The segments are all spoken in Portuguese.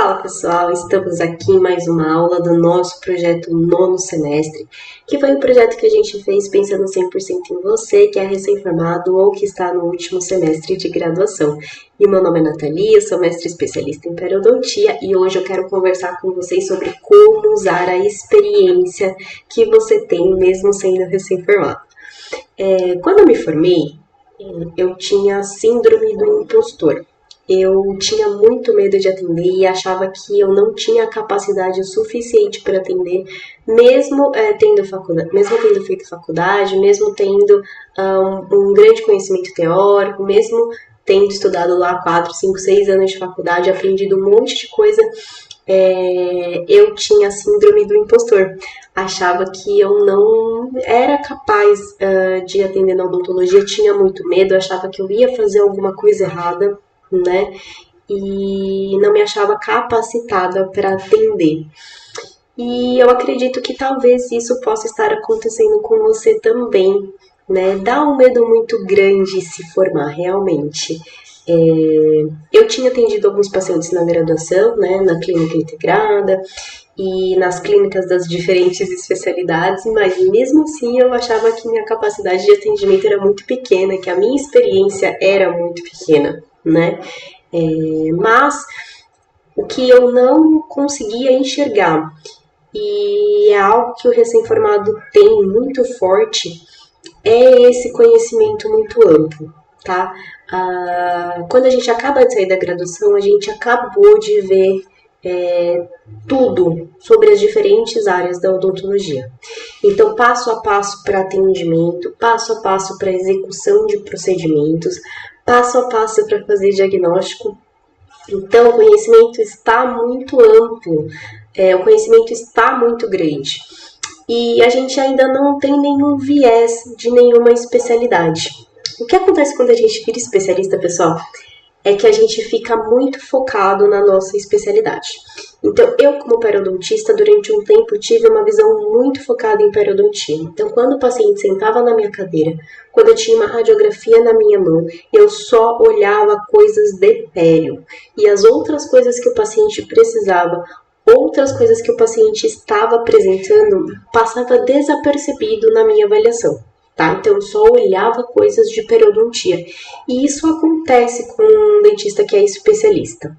Fala pessoal, estamos aqui em mais uma aula do nosso projeto nono semestre, que foi um projeto que a gente fez pensando 100% em você, que é recém-formado ou que está no último semestre de graduação. E meu nome é Nathalie, eu sou mestre especialista em periodontia e hoje eu quero conversar com vocês sobre como usar a experiência que você tem mesmo sendo recém-formado. Quando eu me formei, eu tinha síndrome do impostor. Eu tinha muito medo de atender e achava que eu não tinha capacidade o suficiente para atender, mesmo tendo feito faculdade, mesmo tendo um grande conhecimento teórico, mesmo tendo estudado lá 4, 5, 6 anos de faculdade, aprendido um monte de coisa. Eu tinha síndrome do impostor. Achava que eu não era capaz de atender na odontologia, tinha muito medo, achava que eu ia fazer alguma coisa errada, né? E não me achava capacitada para atender. E eu acredito que talvez isso possa estar acontecendo com você também, né? Dá um medo muito grande se formar, realmente. Eu tinha atendido alguns pacientes na graduação, né, na clínica integrada e nas clínicas das diferentes especialidades, mas mesmo assim eu achava que minha capacidade de atendimento era muito pequena, que a minha experiência era muito pequena, né? Mas o que eu não conseguia enxergar, e é algo que o recém-formado tem muito forte, é esse conhecimento muito amplo, tá? Quando a gente acaba de sair da graduação, a gente acabou de ver tudo sobre as diferentes áreas da odontologia. Então, passo a passo para atendimento, passo a passo para execução de procedimentos, passo a passo para fazer diagnóstico. Então, o conhecimento está muito amplo, o conhecimento está muito grande. E a gente ainda não tem nenhum viés de nenhuma especialidade. O que acontece quando a gente vira especialista, pessoal, é que a gente fica muito focado na nossa especialidade. Então, eu como periodontista, durante um tempo, tive uma visão muito focada em periodontia. Então, quando o paciente sentava na minha cadeira, quando eu tinha uma radiografia na minha mão, eu só olhava coisas de pério. E as outras coisas que o paciente precisava, outras coisas que o paciente estava apresentando, passava desapercebido na minha avaliação. Tá? Então, eu só olhava coisas de periodontia. E isso acontece com um dentista que é especialista.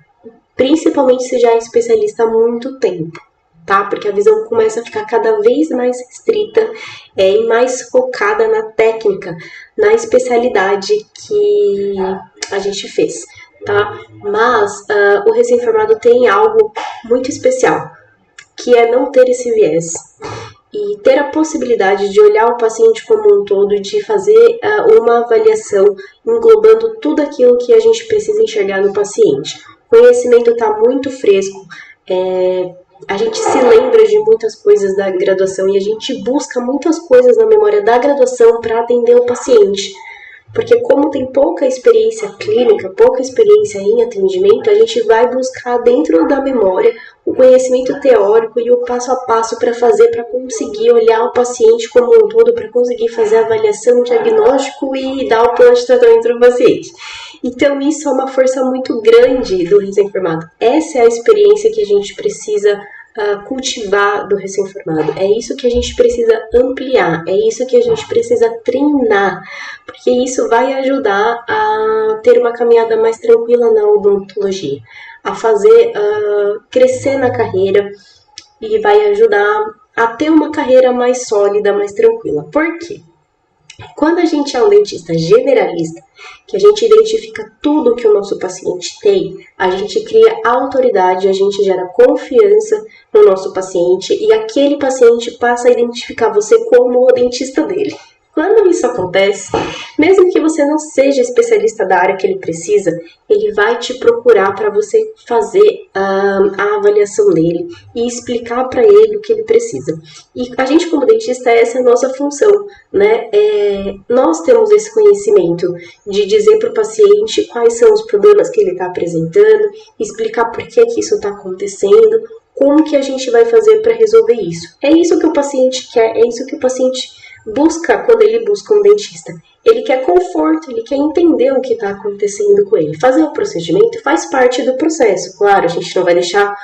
Principalmente se já é especialista há muito tempo, tá? Porque a visão começa a ficar cada vez mais restrita e mais focada na técnica, na especialidade que a gente fez, tá? Mas o recém-formado tem algo muito especial, que é não ter esse viés. E ter a possibilidade de olhar o paciente como um todo, de fazer uma avaliação englobando tudo aquilo que a gente precisa enxergar no paciente. O conhecimento está muito fresco, a gente se lembra de muitas coisas da graduação e a gente busca muitas coisas na memória da graduação para atender o paciente. Porque como tem pouca experiência clínica, pouca experiência em atendimento, a gente vai buscar dentro da memória o conhecimento teórico e o passo a passo para fazer, para conseguir olhar o paciente como um todo, para conseguir fazer a avaliação, o diagnóstico e dar o plano de tratamento para o paciente. Então isso é uma força muito grande do recém-formado. Essa é a experiência que a gente precisa cultivar do recém-formado. É isso que a gente precisa ampliar, é isso que a gente precisa treinar, porque isso vai ajudar a ter uma caminhada mais tranquila na odontologia, a fazer crescer na carreira e vai ajudar a ter uma carreira mais sólida, mais tranquila. Por quê? Quando a gente é um dentista generalista, que a gente identifica tudo que o nosso paciente tem, a gente cria autoridade, a gente gera confiança no nosso paciente e aquele paciente passa a identificar você como o dentista dele. Quando isso acontece, mesmo que você não seja especialista da área que ele precisa, ele vai te procurar para você fazer a avaliação dele e explicar para ele o que ele precisa. E a gente, como dentista, essa é a nossa função, né? Nós temos esse conhecimento de dizer para o paciente quais são os problemas que ele está apresentando, explicar por que isso está acontecendo, como que a gente vai fazer para resolver isso. É isso que o paciente quer, é isso que o paciente busca quando ele busca um dentista. Ele quer conforto, ele quer entender o que está acontecendo com ele. Fazer o procedimento faz parte do processo. Claro, a gente não vai deixar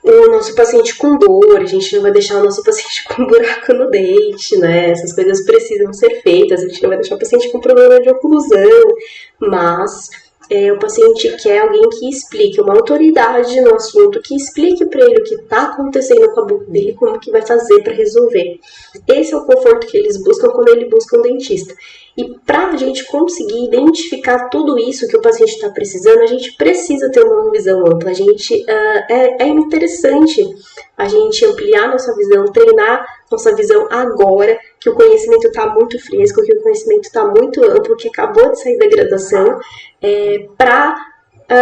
o nosso paciente com dor, a gente não vai deixar o nosso paciente com um buraco no dente, né? Essas coisas precisam ser feitas, a gente não vai deixar o paciente com problema de oclusão, mas o paciente quer alguém que explique, uma autoridade no assunto, que explique para ele o que está acontecendo com a boca dele, como que vai fazer para resolver. Esse é o conforto que eles buscam quando ele busca um dentista. E para a gente conseguir identificar tudo isso que o paciente está precisando, a gente precisa ter uma visão ampla. É interessante a gente ampliar nossa visão, treinar nossa visão agora, que o conhecimento está muito fresco, que o conhecimento está muito amplo, que acabou de sair da graduação, para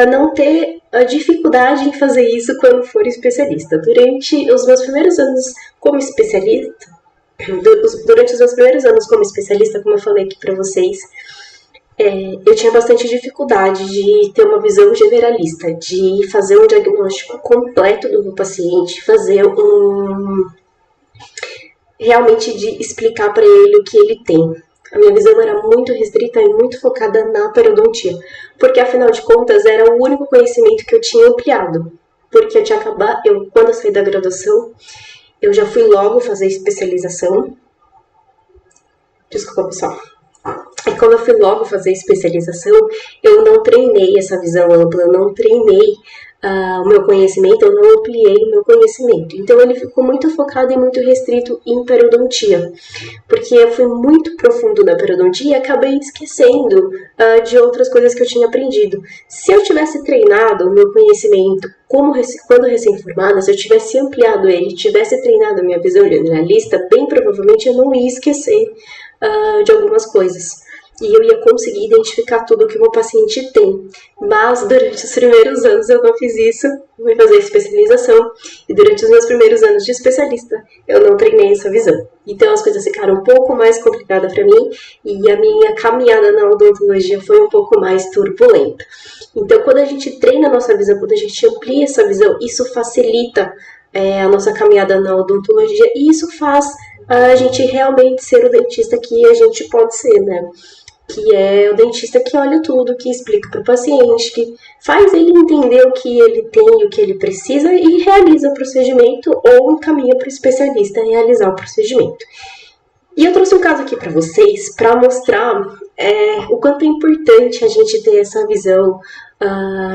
não ter dificuldade em fazer isso quando for especialista. Durante os meus primeiros anos como especialista, como eu falei aqui para vocês, eu tinha bastante dificuldade de ter uma visão generalista, de fazer um diagnóstico completo do meu paciente, realmente de explicar para ele o que ele tem. A minha visão era muito restrita e muito focada na periodontia, porque afinal de contas era o único conhecimento que eu tinha ampliado, porque quando eu saí da graduação, eu já fui logo fazer especialização. Desculpa, pessoal. E como eu fui logo fazer especialização, eu não treinei essa visão ampla, eu não treinei o meu conhecimento, eu não ampliei o meu conhecimento. Então ele ficou muito focado e muito restrito em periodontia, porque eu fui muito profundo na periodontia e acabei esquecendo de outras coisas que eu tinha aprendido. Se eu tivesse treinado o meu conhecimento quando recém-formada, se eu tivesse ampliado ele, tivesse treinado a minha visão generalista, bem provavelmente eu não ia esquecer de algumas coisas. E eu ia conseguir identificar tudo que o meu paciente tem. Mas durante os primeiros anos eu não fiz isso, fui fazer especialização. E durante os meus primeiros anos de especialista, eu não treinei essa visão. Então as coisas ficaram um pouco mais complicadas para mim e a minha caminhada na odontologia foi um pouco mais turbulenta. Então quando a gente treina a nossa visão, quando a gente amplia essa visão, isso facilita a nossa caminhada na odontologia e isso faz a gente realmente ser o dentista que a gente pode ser, né? Que é o dentista que olha tudo, que explica para o paciente, que faz ele entender o que ele tem, o que ele precisa e realiza o procedimento ou encaminha para o especialista realizar o procedimento. E eu trouxe um caso aqui para vocês para mostrar o quanto é importante a gente ter essa visão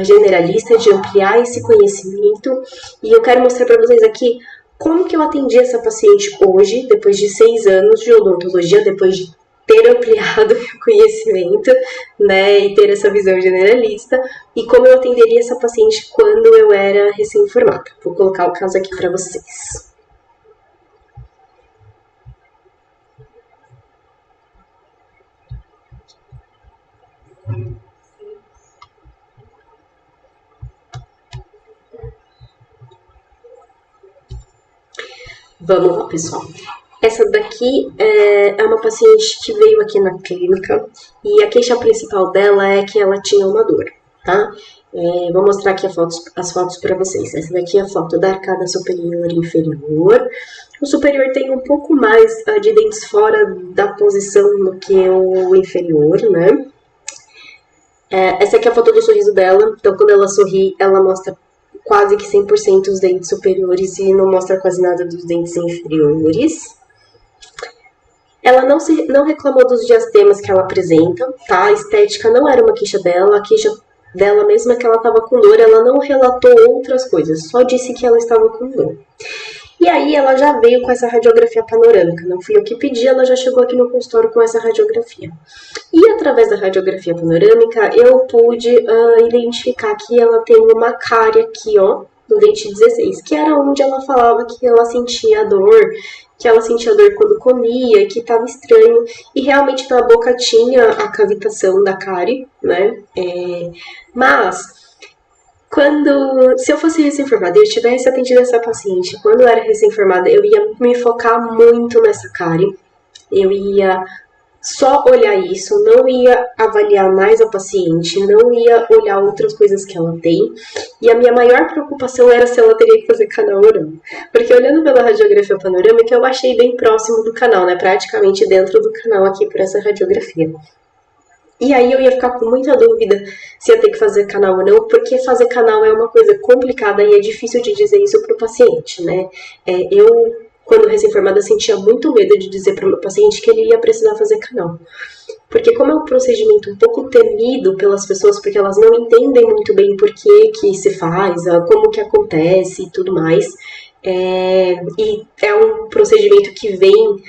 generalista, de ampliar esse conhecimento. E eu quero mostrar para vocês aqui como que eu atendi essa paciente hoje, depois de 6 anos de odontologia, depois de ter ampliado meu conhecimento, né, e ter essa visão generalista, e como eu atenderia essa paciente quando eu era recém-formada. Vou colocar o caso aqui para vocês. Vamos lá, pessoal. Essa daqui é uma paciente que veio aqui na clínica e a queixa principal dela é que ela tinha uma dor, tá? Vou mostrar aqui as fotos para vocês. Essa daqui é a foto da arcada superior e inferior. O superior tem um pouco mais de dentes fora da posição do que o inferior, né? Essa aqui é a foto do sorriso dela. Então, quando ela sorri, ela mostra quase que 100% os dentes superiores e não mostra quase nada dos dentes inferiores. Ela não reclamou dos diastemas que ela apresenta, tá? A estética não era uma queixa dela, a queixa dela mesmo é que ela estava com dor, ela não relatou outras coisas, só disse que ela estava com dor. E aí ela já veio com essa radiografia panorâmica, não fui eu que pedi, ela já chegou aqui no consultório com essa radiografia. E através da radiografia panorâmica eu pude identificar que ela tem uma cárie aqui, ó, no dente 16, que era onde ela falava que ela sentia dor, quando comia, que estava estranho, e realmente na boca tinha a cavitação da cárie, né? Mas se eu fosse recém-formada e eu tivesse atendido essa paciente quando eu era recém-formada, eu ia me focar muito nessa cárie, eu ia só olhar isso, não ia avaliar mais a paciente, não ia olhar outras coisas que ela tem. E a minha maior preocupação era se ela teria que fazer canal ou não. Porque olhando pela radiografia panorâmica, eu achei bem próximo do canal, né? Praticamente dentro do canal aqui por essa radiografia. E aí eu ia ficar com muita dúvida se ia ter que fazer canal ou não, porque fazer canal é uma coisa complicada e é difícil de dizer isso para o paciente, né? Eu, quando recém-formada, sentia muito medo de dizer para o meu paciente que ele ia precisar fazer canal. Porque como é um procedimento um pouco temido pelas pessoas, porque elas não entendem muito bem por que se faz, como que acontece e tudo mais, e é um procedimento que vem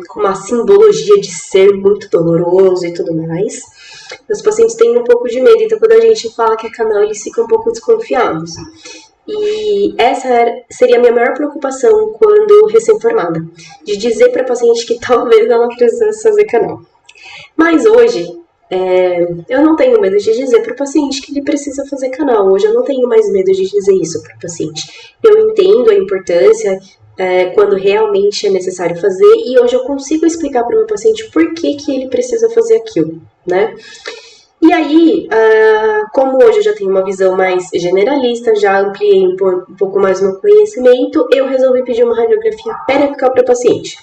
com uma simbologia de ser muito doloroso e tudo mais, os pacientes têm um pouco de medo, então quando a gente fala que é canal, eles ficam um pouco desconfiados. E essa seria a minha maior preocupação quando recém-formada, de dizer para a paciente que talvez ela precisasse fazer canal. Mas hoje, eu não tenho medo de dizer para o paciente que ele precisa fazer canal. Hoje eu não tenho mais medo de dizer isso para o paciente. Eu entendo a importância quando realmente é necessário fazer, e hoje eu consigo explicar para o meu paciente por que ele precisa fazer aquilo, né? E aí, como hoje eu já tenho uma visão mais generalista, já ampliei um pouco mais o meu conhecimento, eu resolvi pedir uma radiografia periapical para a paciente,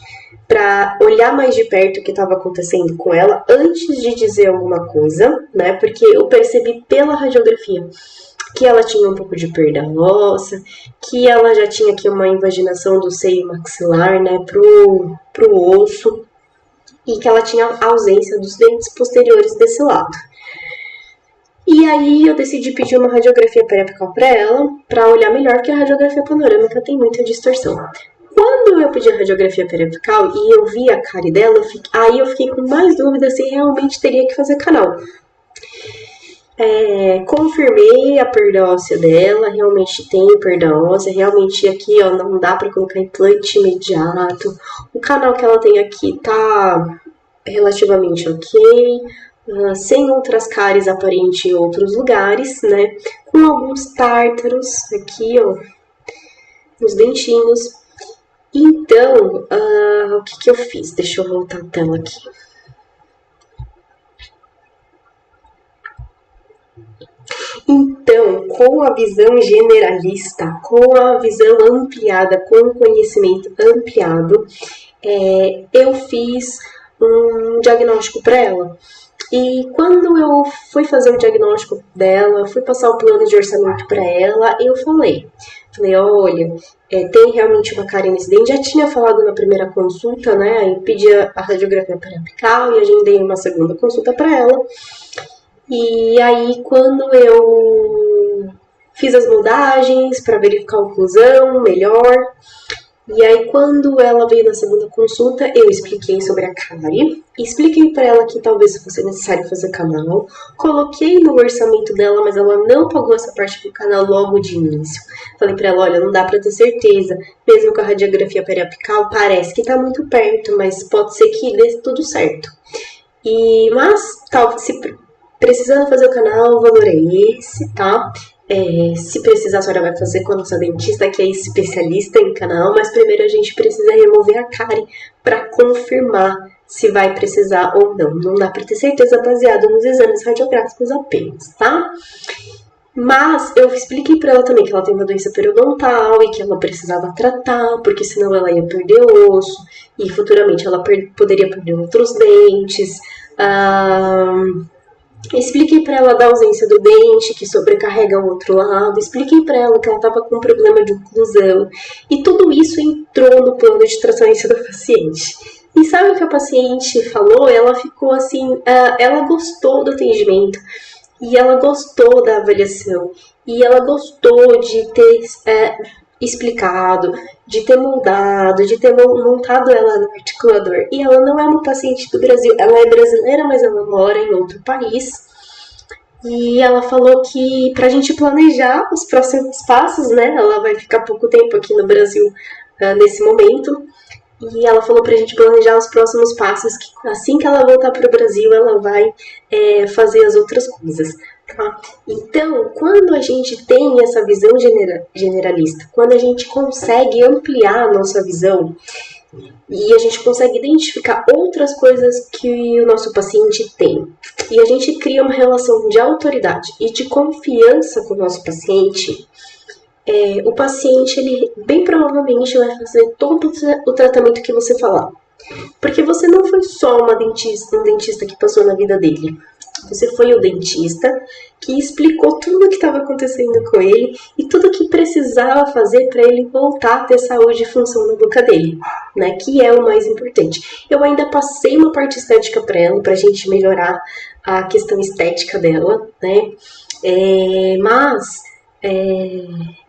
para olhar mais de perto o que estava acontecendo com ela antes de dizer alguma coisa, né? Porque eu percebi pela radiografia que ela tinha um pouco de perda óssea, que ela já tinha aqui uma invaginação do seio maxilar, né, pro osso, e que ela tinha ausência dos dentes posteriores desse lado. E aí eu decidi pedir uma radiografia periapical para ela, para olhar melhor, porque a radiografia panorâmica tem muita distorção. Quando eu pedi a radiografia periapical e eu vi a cárie dela, aí eu fiquei com mais dúvida se realmente teria que fazer canal. Confirmei a perda óssea dela, realmente tem perda óssea, realmente aqui ó, não dá para colocar implante imediato. O canal que ela tem aqui tá relativamente ok, sem outras cáries aparentes em outros lugares, né? Com alguns tártaros aqui ó, nos dentinhos. Então, o que eu fiz? Deixa eu voltar a tela aqui. Então, com a visão generalista, com a visão ampliada, com o conhecimento ampliado, eu fiz um diagnóstico para ela. E quando eu fui fazer o diagnóstico dela, fui passar o plano de orçamento para ela, eu falei, olha, tem realmente uma cárie nesse dente. Já tinha falado na primeira consulta, né? Eu pedi a radiografia periapical e agendei uma segunda consulta para ela. E aí, quando eu fiz as moldagens para verificar a oclusão melhor, e aí quando ela veio na segunda consulta, eu expliquei sobre a cárie, expliquei para ela que talvez fosse necessário fazer canal, coloquei no orçamento dela, mas ela não pagou essa parte do canal logo de início. Falei para ela, olha, não dá para ter certeza, mesmo com a radiografia periapical, parece que tá muito perto, mas pode ser que dê tudo certo. Mas, se precisando fazer o canal, o valor é esse, tá? Se precisar, a senhora vai fazer com a nossa dentista, que é especialista em canal, mas primeiro a gente precisa remover a cárie para confirmar se vai precisar ou não. Não dá para ter certeza baseado nos exames radiográficos apenas, tá? Mas eu expliquei para ela também que ela tem uma doença periodontal e que ela precisava tratar, porque senão ela ia perder osso e futuramente ela poderia perder outros dentes. Expliquei para ela da ausência do dente, que sobrecarrega o outro lado. Expliquei para ela que ela estava com um problema de oclusão. E tudo isso entrou no plano de tratamento da paciente. E sabe o que a paciente falou? Ela ficou assim, ela gostou do atendimento. E ela gostou da avaliação. E ela gostou de ter explicado, de ter moldado, de ter montado ela no articulador. E ela não é uma paciente do Brasil, ela é brasileira, mas ela mora em outro país. E ela falou que pra gente planejar os próximos passos, né? Ela vai ficar pouco tempo aqui no Brasil nesse momento. E ela falou pra gente planejar os próximos passos, que assim que ela voltar pro Brasil, ela vai fazer as outras coisas. Tá? Então, quando a gente tem essa visão generalista, quando a gente consegue ampliar a nossa visão, E a gente consegue identificar outras coisas que o nosso paciente tem. E a gente cria uma relação de autoridade e de confiança com o nosso paciente. O paciente, ele bem provavelmente vai fazer todo o tratamento que você falar. Porque você não foi só um dentista que passou na vida dele. Você foi o dentista que explicou tudo o que estava acontecendo com ele e tudo o que precisava fazer para ele voltar a ter saúde e função na boca dele, né? Que é o mais importante. Eu ainda passei uma parte estética para ela, para a gente melhorar a questão estética dela, né?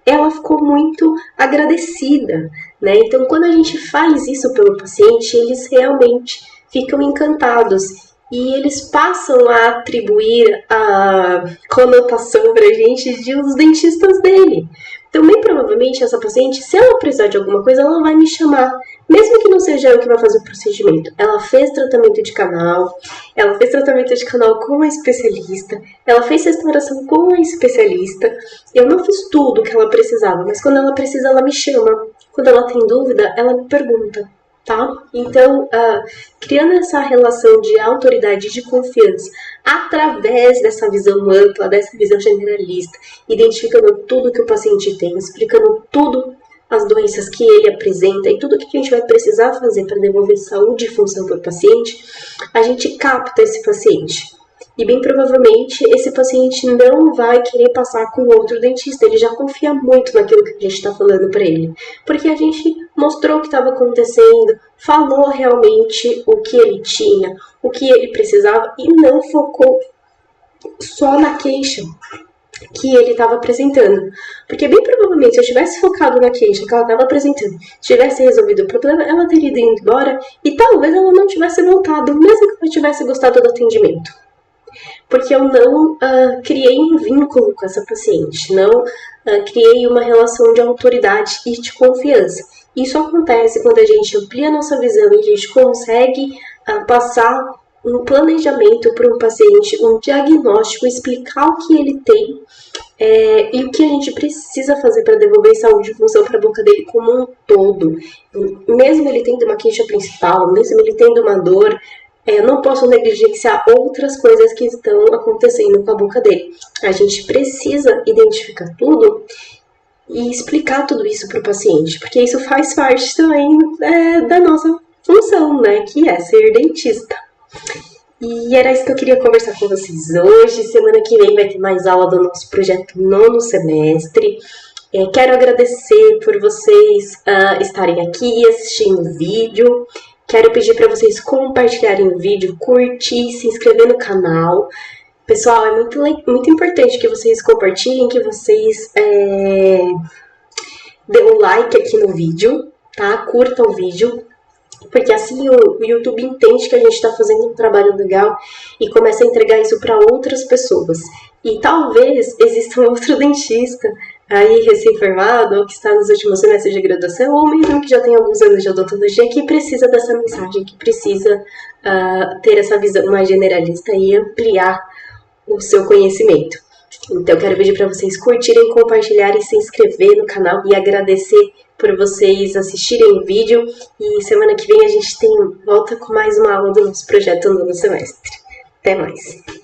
Ela ficou muito agradecida, né? Então, quando a gente faz isso pelo paciente, eles realmente ficam encantados e eles passam a atribuir a conotação pra gente de os dentistas dele. Então, bem provavelmente, essa paciente, se ela precisar de alguma coisa, ela vai me chamar. Mesmo que não seja eu que vai fazer o procedimento. Ela fez tratamento de canal com a especialista, ela fez restauração com a especialista. Eu não fiz tudo o que ela precisava, mas quando ela precisa, ela me chama. Quando ela tem dúvida, ela me pergunta. Tá? Então, criando essa relação de autoridade e de confiança através dessa visão ampla, dessa visão generalista, identificando tudo que o paciente tem, explicando tudo as doenças que ele apresenta e tudo que a gente vai precisar fazer para devolver saúde e função para o paciente, a gente capta esse paciente. E bem provavelmente esse paciente não vai querer passar com outro dentista, ele já confia muito naquilo que a gente está falando para ele. Porque a gente mostrou o que estava acontecendo, falou realmente o que ele tinha, o que ele precisava e não focou só na queixa que ele estava apresentando. Porque bem provavelmente se eu tivesse focado na queixa que ela estava apresentando, tivesse resolvido o problema, ela teria ido embora e talvez ela não tivesse voltado, mesmo que eu tivesse gostado do atendimento. Porque eu não criei um vínculo com essa paciente, não criei uma relação de autoridade e de confiança. Isso acontece quando a gente amplia a nossa visão e a gente consegue passar um planejamento para um paciente, um diagnóstico, explicar o que ele tem e o que a gente precisa fazer para devolver saúde e função para a boca dele como um todo. Mesmo ele tendo uma queixa principal, mesmo ele tendo uma dor, eu não posso negligenciar outras coisas que estão acontecendo com a boca dele. A gente precisa identificar tudo e explicar tudo isso para o paciente, porque isso faz parte também da nossa função, né, que é ser dentista. E era isso que eu queria conversar com vocês hoje. Semana que vem vai ter mais aula do nosso projeto nono semestre. Quero agradecer por vocês estarem aqui assistindo o vídeo. Quero pedir para vocês compartilharem o vídeo, curtir, se inscrever no canal. Pessoal, é muito importante que vocês compartilhem, que vocês dêem um like aqui no vídeo, tá? Curtam o vídeo, porque assim o YouTube entende que a gente está fazendo um trabalho legal e começa a entregar isso para outras pessoas. E talvez exista um outro dentista aí recém-formado, ou que está nos últimos semestres de graduação, ou mesmo que já tem alguns anos de odontologia, que precisa dessa mensagem, que precisa ter essa visão mais generalista e ampliar o seu conhecimento. Então, eu quero pedir para vocês curtirem, compartilharem, se inscrever no canal e agradecer por vocês assistirem o vídeo. E semana que vem a gente volta com mais uma aula do nosso projeto no nono semestre. Até mais!